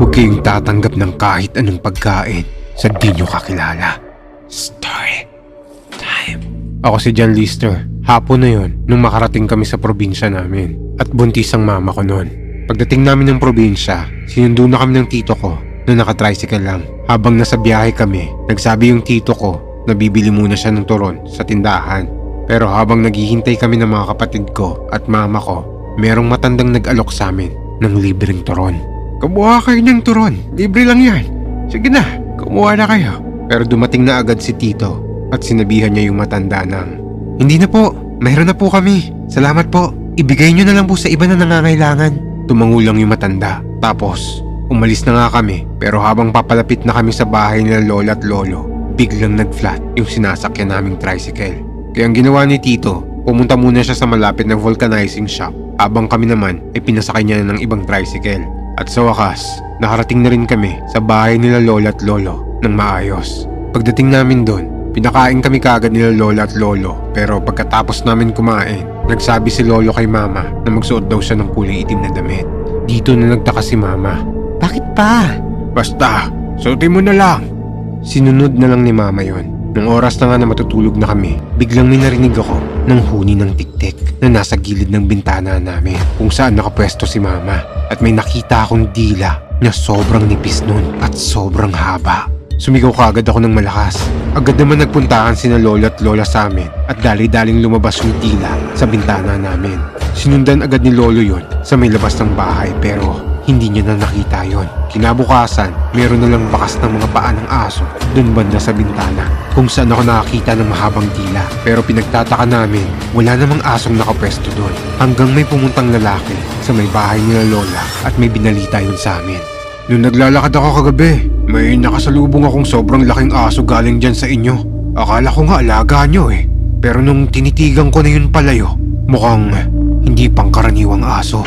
Huwag kayong tatanggap ng kahit anong pagkain sa di nyo kakilala. Story time. Ako si John Lister. Hapon na yon nung makarating kami sa probinsya namin at buntis ang mama ko noon. Pagdating namin ng probinsya, sinundo na kami ng tito ko na nakatricycle lang. Habang nasa biyahe kami, nagsabi yung tito ko na bibili muna siya ng turon sa tindahan. Pero habang naghihintay kami ng mga kapatid ko at mama ko, merong matandang nag-alok sa amin ng libreng turon. Kumuha kayo ng turon, libre lang yan. Sige na, kumuha na kayo. Pero dumating na agad si tito at sinabihan niya yung matanda ng, hindi na po, mayroon na po kami. Salamat po, ibigay niyo na lang po sa iba na nangangailangan. Tumango lang yung matanda. Tapos, umalis na nga kami. Pero habang papalapit na kami sa bahay nila lola at lolo, biglang nag-flat yung sinasakyan naming tricycle. Kaya ang ginawa ni tito, pumunta muna siya sa malapit na vulcanizing shop. Habang kami naman ay pinasakay niya ng ibang tricycle. At sa wakas, nakarating na rin kami sa bahay nila lola at lolo ng maayos. Pagdating namin doon, pinakain kami kaagad nila lola at lolo. Pero pagkatapos namin kumain, nagsabi si lolo kay mama na magsuot daw siya ng kulay itim na damit. Dito na nagtaka si mama. Bakit pa? Basta, suotin mo na lang. Sinunod na lang ni mama yon. Nung oras na nga na matutulog na kami, biglang may narinig ako ng huni ng tiktik na nasa gilid ng bintana namin kung saan nakapwesto si mama. At may nakita akong dila na sobrang nipis nun at sobrang haba. Sumigaw kaagad ako ng malakas. Agad naman nagpuntahan sina lola at lola sa amin at dali-daling lumabas yung dila sa bintana namin. Sinundan agad ni lolo yon sa may labas ng bahay pero hindi niya na nakita yon. Kinabukasan, meron na lang bakas ng mga paa ng aso dun banda sa bintana kung saan ako nakakita ng mahabang dila. Pero pinagtataka namin, wala namang asong nakapwesto dun hanggang may pumuntang lalaki sa may bahay nila lola at may binalita yun sa amin. Nung naglalakad ako kagabi, may nakasalubong akong sobrang laking aso galing dyan sa inyo. Akala ko nga alaga nyo eh. Pero nung tinitigan ko na yun palayo, mukhang hindi pangkaraniwang aso.